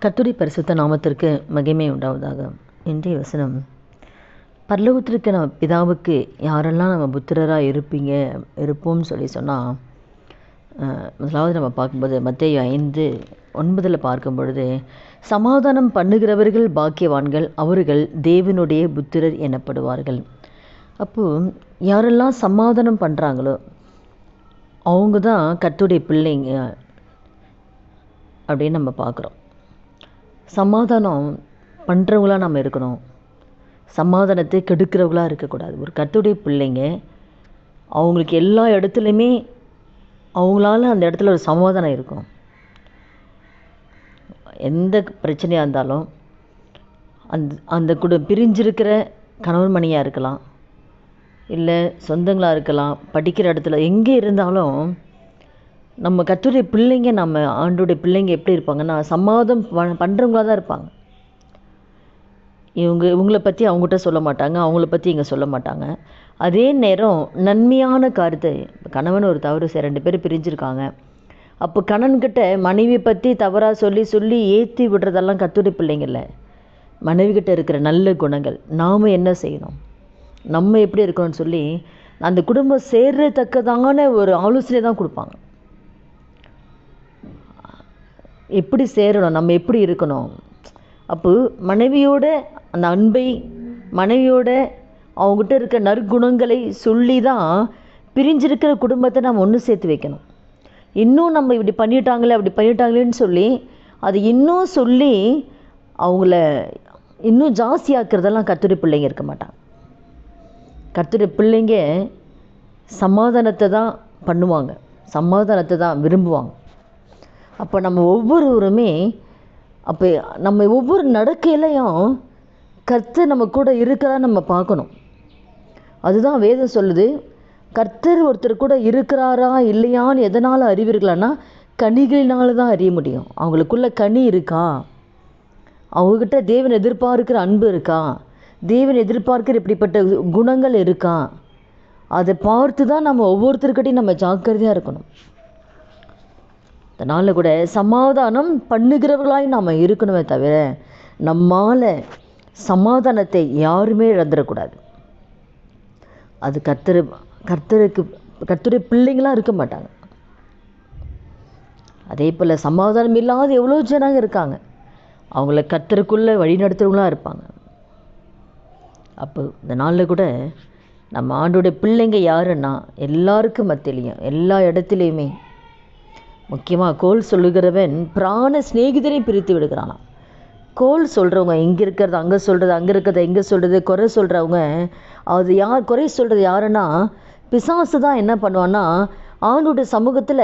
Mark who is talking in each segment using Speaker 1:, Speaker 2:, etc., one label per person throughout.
Speaker 1: கர்த்தருடைய பரிசுத்த நாமத்திற்கு மகிமை உண்டாவதாக. இன்றைய வசனம், பரலோகத்திற்கு நம்ம பிதாவுக்கு யாரெல்லாம் நம்ம புத்திரராக இருப்போம்னு சொன்னால், முதலாவது நம்ம பார்க்கும்போது மத்தேயு 5:9 பார்க்கும் பொழுது, சமாதானம் பண்ணுகிறவர்கள் பாக்கியவான்கள், அவர்கள் தேவனுடைய புத்திரர் எனப்படுவார்கள். அப்போது யாரெல்லாம் சமாதானம் பண்ணுறாங்களோ அவங்க தான் கர்த்தருடைய பிள்ளைங்க அப்படின்னு நம்ம பார்க்குறோம். சமாதானம் பண்ணுறவங்களாக நம்ம இருக்கணும், சமாதானத்தை கெடுக்கிறவங்களாக இருக்கக்கூடாது. ஒரு கர்த்தருடைய பிள்ளைங்க அவங்களுக்கு எல்லா இடத்துலையுமே அவங்களால அந்த இடத்துல ஒரு சமாதானம் இருக்கும். எந்த பிரச்சனையாக இருந்தாலும் அந்த பிரிஞ்சிருக்கிற கணவன் மணியாக இருக்கலாம், இல்லை சொந்தங்களாக இருக்கலாம், படிக்கிற இடத்துல எங்கே இருந்தாலும் நம்ம கர்த்தருடைய பிள்ளைங்க, நம்ம ஆண்டோடைய பிள்ளைங்க எப்படி இருப்பாங்கன்னா சமாதானம் பண்ணுறவங்களாக தான் இருப்பாங்க. இவங்களை பற்றி அவங்ககிட்ட சொல்ல மாட்டாங்க, அவங்கள பற்றி இங்கே சொல்ல மாட்டாங்க. அதே நேரம் நன்மையான காரியத்தை, கணவன் ஒரு தவறு 2 பேர் பிரிஞ்சிருக்காங்க, அப்போ கணவன்கிட்ட மனைவி பற்றி தவறாக சொல்லி ஏற்றி விடுறதெல்லாம் கர்த்தருடைய பிள்ளைங்கள்ல. மனைவிக்கிட்ட இருக்கிற நல்ல குணங்கள், நாம் என்ன செய்யணும், நம்ம எப்படி இருக்கணும்னு சொல்லி அந்த குடும்பம் சேர்றத்தக்கதான ஒரு ஆலோசனை தான் கொடுப்பாங்க. எப்படி சேரணும், நம்ம எப்படி இருக்கணும். அப்போ மனைவியோட அந்த அன்பை, மனைவியோட அவங்ககிட்ட இருக்க நற்குணங்களை சொல்லி தான் பிரிஞ்சிருக்கிற குடும்பத்தை நம்ம ஒன்று சேர்த்து வைக்கணும். இன்னும் நம்ம இப்படி பண்ணிட்டாங்களே அப்படி பண்ணிட்டாங்களேன்னு சொல்லி அது இன்னும் சொல்லி அவங்கள இன்னும் ஜாஸ்தியாக்குறதெல்லாம் கர்த்தருடைய பிள்ளைங்க இருக்க மாட்டாங்க. கர்த்தருடைய பிள்ளைங்க சமாதானத்தை தான் பண்ணுவாங்க, சமாதானத்தை தான் விரும்புவாங்க. அப்போ நம்ம ஒவ்வொருவருமே, அப்போ நம்ம ஒவ்வொரு நடக்கையிலையும் கர்த்தர் நம்ம கூட இருக்கிறா நம்ம பார்க்கணும். அதுதான் வேதம் சொல்லுது. கர்த்தர் ஒருத்தர் கூட இருக்கிறாரா இல்லையான்னு எதனால் அறிவீர்களான்னா கனிகளினால தான் அறிய முடியும். அவங்களுக்குள்ள கனி இருக்கா, அவங்கக்கிட்ட தேவன் எதிர்பார்க்கிற அன்பு இருக்கா, தேவன் எதிர்பார்க்கிற இப்படிப்பட்ட குணங்கள் இருக்கா, அதை பார்த்து தான் நம்ம ஒவ்வொருத்தருக்கிட்டையும் நம்ம ஜாக்கிரதையாக இருக்கணும். அதனால் கூட சமாதானம் பண்ணுகிறவர்களாய் நாம் இருக்கணுமே தவிர நம்மால் சமாதானத்தை யாருமே இழந்துடக்கூடாது. அது கர்த்தருடைய பிள்ளைங்களாம் இருக்க மாட்டாங்க. அதே போல் சமாதானம் இல்லாத எவ்வளோ ஜனங்க இருக்காங்க, அவங்கள கர்த்தருக்குள்ளே வழி நடத்துகிறவங்களாக இருப்பாங்க. அப்போ இந்த நாளில் கூட நம்ம ஆண்டோடைய பிள்ளைங்க யாருன்னா எல்லாருக்கும் மத்தியிலையும் எல்லா இடத்துலையுமே, முக்கியமாக கோல் சொல்லுகிறவன் பிராண சிநேகிதரை பிரித்து விடுகிறானா. கோல் சொல்கிறவங்க இங்கே இருக்கிறது அங்கே சொல்கிறது, அங்கே இருக்கிறத இங்கே சொல்கிறது, குறை சொல்கிறவங்க, அது யார் குறை சொல்கிறது யாருன்னா பிசாசு தான். என்ன பண்ணுவான்னா ஆண்டோடைய சமூகத்தில்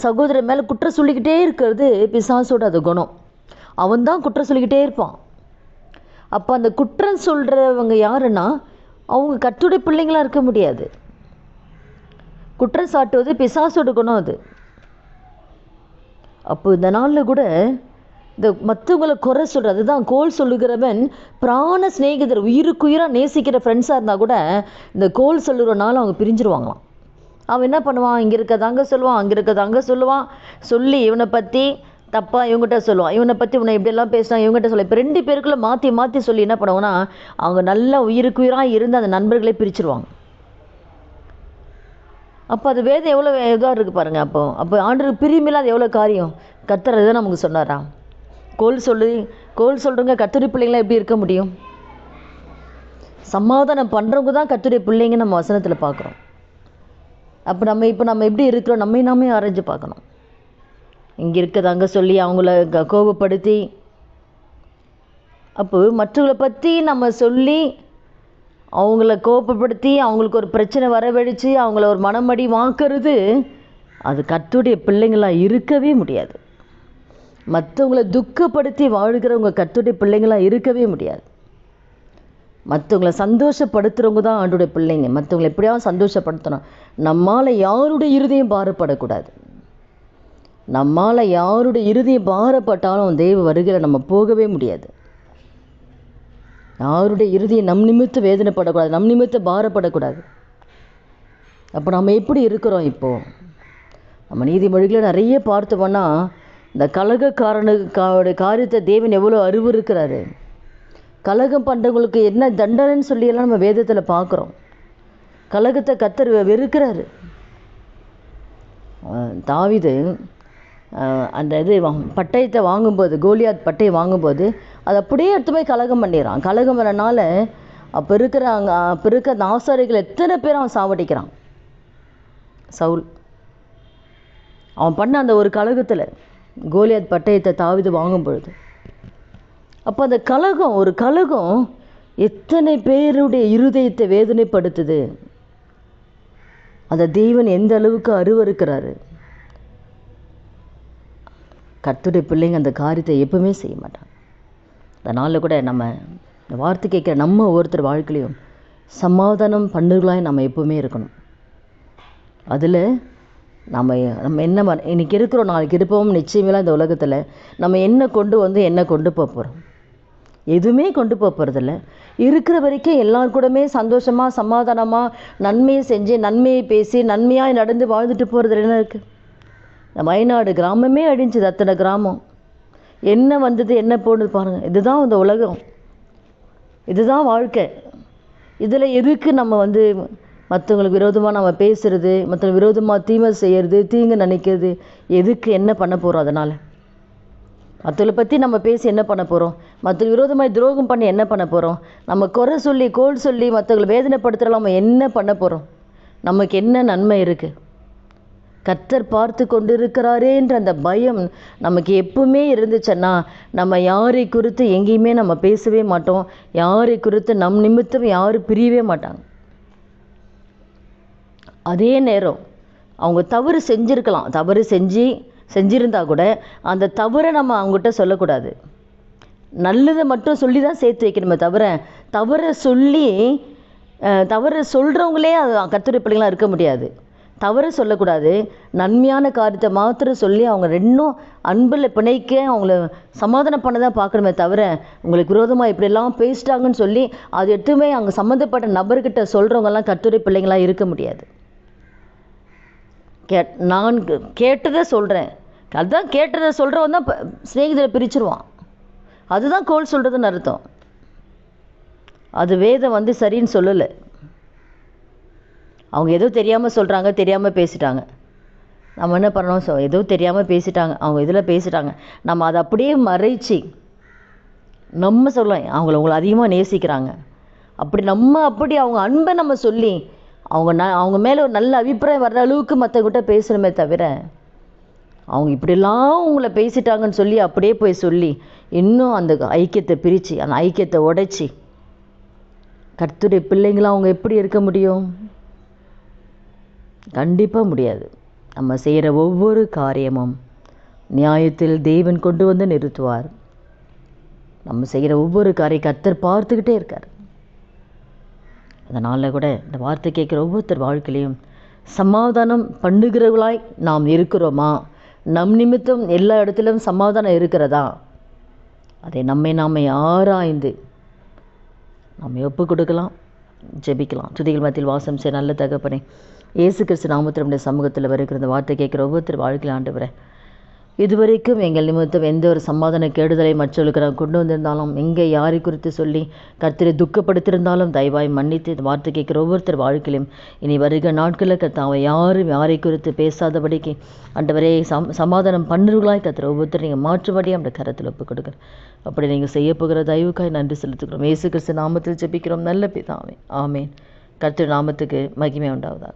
Speaker 1: சகோதரர் மேலே குற்றம் சொல்லிக்கிட்டே இருக்கிறது பிசாசோட அது குணம். அவன் தான் குற்றம் சொல்லிக்கிட்டே இருப்பான். அப்போ அந்த குற்றம் சொல்கிறவங்க யாருன்னா அவங்க கர்த்தருடைய பிள்ளைங்களாக இருக்க முடியாது. குற்றம் சாட்டுவது பிசாசோட குணம் அது. அப்போ இந்த நாளில் கூட இந்த மற்றவங்களை குறை சொல்கிறது தான் கோல் சொல்லுகிறவன் பிராண சிநேகிதர், உயிருக்குயிராக நேசிக்கிற ஃப்ரெண்ட்ஸாக இருந்தால் கூட இந்த கோல் சொல்லுறனால அவங்க பிரிஞ்சிருவாங்களாம். அவன் என்ன பண்ணுவான், இங்கே இருக்கிறது அங்கே சொல்லுவான், அங்கே இருக்கிறது அங்கே சொல்லுவான், சொல்லி இவனை பற்றி தப்பாக இவங்ககிட்ட சொல்லுவான், இவனை பற்றி இவனை இப்படியெல்லாம் பேசினான் இவங்ககிட்ட சொல்ல. இப்போ 2 பேருக்குள்ளே மாற்றி சொல்லி என்ன பண்ணுவாங்கன்னா அவங்க நல்லா உயிருக்குயிராக இருந்து அந்த நண்பர்களே பிரிச்சிருவாங்க. அப்போ அது வேதம் எவ்வளோ இதாக இருக்குது பாருங்கள். அப்போ ஆண்டருக்கு பிரியமில்லாத எவ்வளோ காரியம் கர்த்தர் தான் நமக்கு சொன்னாரா. கோல் சொல்கிறவங்க கர்த்தருடைய பிள்ளைங்களாம் எப்படி இருக்க முடியும்? சமாதானம் பண்ணுறவங்க தான் கர்த்தருடைய பிள்ளைங்க நம்ம வசனத்தில் பார்க்குறோம். அப்போ நம்ம எப்படி இருக்கிறோம், நாமே ஆராய்ஞ்சு பார்க்கணும். இங்கே இருக்கிறது அங்கே சொல்லி அவங்கள கோபப்படுத்தி, அப்போ மற்றவங்களை பற்றி நம்ம சொல்லி அவங்கள கோபப்படுத்தி அவங்களுக்கு ஒரு பிரச்சனை வரவழைச்சு அவங்கள ஒரு மனமடி வாக்குறது, அது கர்த்தருடைய பிள்ளைங்களாக இருக்கவே முடியாது. மற்றவங்களை துக்கப்படுத்தி வாழ்கிறவங்க கர்த்தருடைய பிள்ளைங்களாக இருக்கவே முடியாது. மற்றவங்களை சந்தோஷப்படுத்துகிறவங்க தான் ஆண்டோடைய பிள்ளைங்க. மற்றவங்களை எப்படியாவது சந்தோஷப்படுத்தணும். நம்மால் யாருடைய இருதயம் பாரப்படக்கூடாது. நம்மால் யாருடைய இருதயம் பாரப்பட்டாலும் தெய்வ வருகையில் நம்ம போகவே முடியாது. யாருடைய இருதயம் நம் நிமித்தம் வேதனைப்படக்கூடாது, நம் நிமித்தம் பாரப்படக்கூடாது. அப்போ நம்ம எப்படி இருக்கிறோம்? இப்போது நம்ம நீதிமொழிகளை நிறைய பார்த்தோம்னா இந்த கலகக்காரனுடைய காரியத்தை தேவன் எவ்வளோ அறிவுறுக்கிறாரு. கலகம் பண்ணுறவங்களுக்கு என்ன தண்டனைன்னு சொல்லியெல்லாம் நம்ம வேதத்தில் பார்க்குறோம். கலகத்தை கர்த்தர் வெறுக்கிறாரு. தாவீது அந்த பட்டயத்தை வாங்கும்போது, கோலியாத் பட்டயம் வாங்கும்போது அதை அப்படியே எடுத்து போய் கலகம் பண்ணிடுறான். கலகம் வரனால அப்போ இருக்கிற அந்த ஆசாரிகள் எத்தனை பேர் அவன் சாவடிக்கிறான். சவுல் அவன் பண்ண அந்த ஒரு கலகத்தில் கோலியாத் பட்டயத்தை தாவீது வாங்கும் பொழுது, அப்போ அந்த ஒரு கலகம் எத்தனை பேருடைய இருதயத்தை வேதனைப்படுத்துது. அந்த தேவன் எந்த அளவுக்கு அருவருக்கிறாரு. கர்த்தருடைய பிள்ளைங்க அந்த காரியத்தை எப்பவுமே செய்ய மாட்டாங்க. அதனால் கூட நம்ம இந்த வார்த்தை கேட்குற நம்ம ஒவ்வொருத்தர் வாழ்க்கையிலையும் சமாதானம் பண்ணுகளாய் நம்ம எப்பவுமே இருக்கணும். அதில் நம்ம என்ன இன்றைக்கி இருக்கிறோம், நாளைக்கு இருப்போம் நிச்சயமெல்லாம் இந்த உலகத்தில் நம்ம என்ன கொண்டு போக போகிறோம்? எதுவுமே கொண்டு போகிறதில்ல. இருக்கிற வரைக்கும் எல்லார் கூடமே சந்தோஷமாக சமாதானமாக நன்மையை செஞ்சு நன்மையை பேசி நன்மையாக நடந்து வாழ்ந்துட்டு போகிறது என்ன இருக்குது? இந்த வயநாடு கிராமமே அழிஞ்சுது. அத்தனை கிராமம் என்ன வந்தது என்ன போனது பாருங்கள். இதுதான் இந்த உலகம், இதுதான் வாழ்க்கை. இதில் எதுக்கு நம்ம மற்றவங்களுக்கு விரோதமாக நம்ம பேசுகிறது, மற்றவங்களுக்கு விரோதமாக தீமை செய்கிறது, தீங்கு நினைக்கிறது? எதுக்கு? என்ன பண்ண போகிறோம்? அதனால் மற்றவங்களை பற்றி நம்ம பேசி என்ன பண்ண போகிறோம்? மற்ற விரோதமாக துரோகம் பண்ணி என்ன பண்ண போகிறோம்? நம்ம குறை சொல்லி கோல் சொல்லி மற்றவங்களை வேதனைப்படுத்துகிறோம், நம்ம என்ன பண்ண போகிறோம்? நமக்கு என்ன நன்மை இருக்குது? கர்த்தர் பார்த்து கொண்டு இருக்கிறாரேன்ற அந்த பயம் நமக்கு எப்பவுமே இருந்துச்சுன்னா நம்ம யாரை குறித்து எங்கேயுமே நம்ம பேசவே மாட்டோம். யாரை குறித்து நம் நிமித்தம் யாரும் பிரியவே மாட்டாங்க. அதே நேரம் அவங்க தவறு செஞ்சுருக்கலாம், தவறு செஞ்சிருந்தா கூட அந்த தவறை நம்ம அவங்ககிட்ட சொல்லக்கூடாது. நல்லதை மட்டும் சொல்லி தான் சேர்த்து வைக்கணுமே தவிர தவறு சொல்கிறவங்களே அது கர்த்தருடைய பிள்ளைங்களாக இருக்க முடியாது. தவறு சொல்லக்கூடாது. நன்மையான காரியத்தை மாத்திரம் சொல்லி அவங்க ரெண்டும் அன்பில் பிணைக்க அவங்கள சமாதானம் பண்ண தான் பார்க்கணுமே தவிர உங்களுக்கு விரோதமாக இப்படியெல்லாம் பேசிட்டாங்கன்னு சொல்லி அது எடுத்துமே அங்கே சம்மந்தப்பட்ட நபர்கிட்ட சொல்கிறவங்கெல்லாம் கர்த்தருடைய பிள்ளைங்களாக இருக்க முடியாது. நான் கேட்டதை சொல்கிறேன், அதுதான் கேட்டதை சொல்கிறவன் தான் சிநேகிதரை பிரிச்சிருவான். அதுதான் கோல் சொல்கிறதுன்னு அர்த்தம். அது வேதம் சரின்னு சொல்லலை. அவங்க ஏதோ தெரியாமல் சொல்கிறாங்க, தெரியாமல் பேசிட்டாங்க. நம்ம என்ன பண்ணணும்? ஏதோ தெரியாமல் பேசிட்டாங்க, அவங்க இதில் பேசிட்டாங்க, நம்ம அதை அப்படியே மறைச்சி நம்ம சொல்லலாம் உங்களை அதிகமாக நேசிக்கிறாங்க அப்படி அவங்க அன்பை நம்ம சொல்லி அவங்க மேலே ஒரு நல்ல அபிப்பிராயம் வர்ற அளவுக்கு மற்றவங்கிட்ட பேசணுமே தவிர அவங்க இப்படிலாம் உங்களை பேசிட்டாங்கன்னு சொல்லி அப்படியே போய் சொல்லி இன்னும் அந்த ஐக்கியத்தை பிரித்து அந்த ஐக்கியத்தை உடைச்சி கர்த்தருடைய பிள்ளைங்களாம் அவங்க எப்படி இருக்க முடியும்? கண்டிப்பாக முடியாது. நம்ம செய்கிற ஒவ்வொரு காரியமும் நியாயத்தில் தேவன் கொண்டு வந்து நிறுத்துவார். நம்ம செய்கிற ஒவ்வொரு காரியம் கர்த்தர் பார்த்துக்கிட்டே இருக்கார். அதனால் கூட இந்த வார்த்தை கேட்குற ஒவ்வொருத்தர் வாழ்க்கையிலையும் சமாதானம் பண்ணுகிறவர்களாய் நாம் இருக்கிறோமா? நம் நிமித்தம் எல்லா இடத்திலும் சமாதானம் இருக்கிறதா? அதை நாம் ஆராய்ந்து நம்ம ஒப்பு கொடுக்கலாம், ஜெபிக்கலாம். துதிகள் மத்தியில் வாசம் செய்ய நல்ல தகப்பனே, இயேசு கிறிஸ்து நாமத்தில் நம்முடைய சமூகத்தில் வருகிற இந்த வார்த்தை கேட்குற ஒவ்வொருத்தர் வாழ்க்கையில் ஆண்டவரே, இதுவரைக்கும் எங்கள் நிமித்தம் எந்த ஒரு சமாதான கேடுதலை மற்றவர்களுக்கு நான் கொண்டு வந்திருந்தாலும், எங்கே யாரை குறித்து சொல்லி கர்த்தரை துக்கப்படுத்தியிருந்தாலும் தயவாய் மன்னித்து இந்த வார்த்தை கேட்குற ஒவ்வொருத்தர் வாழ்க்கையிலும் இனி வருகிற நாட்களில் கர்த்தாவை யாரை குறித்து பேசாதபடிக்கு ஆண்டவரே சமாதானம் பண்ணுறவர்களாய் கர்த்தர் ஒவ்வொருத்தர் நீங்கள் மாற்றுபடி அந்த கரத்தில் ஒப்புக் கொடுக்குற அப்படி நீங்கள் செய்ய போகிற தயவுக்காய் நன்றி செலுத்துக்கிறோம். இயேசு கிறிஸ்து நாமத்தில் ஜெபிக்கிறோம் நல்ல பிதாவே, ஆமேன். கர்த்தர் நாமத்துக்கு மகிமை உண்டாவதாக.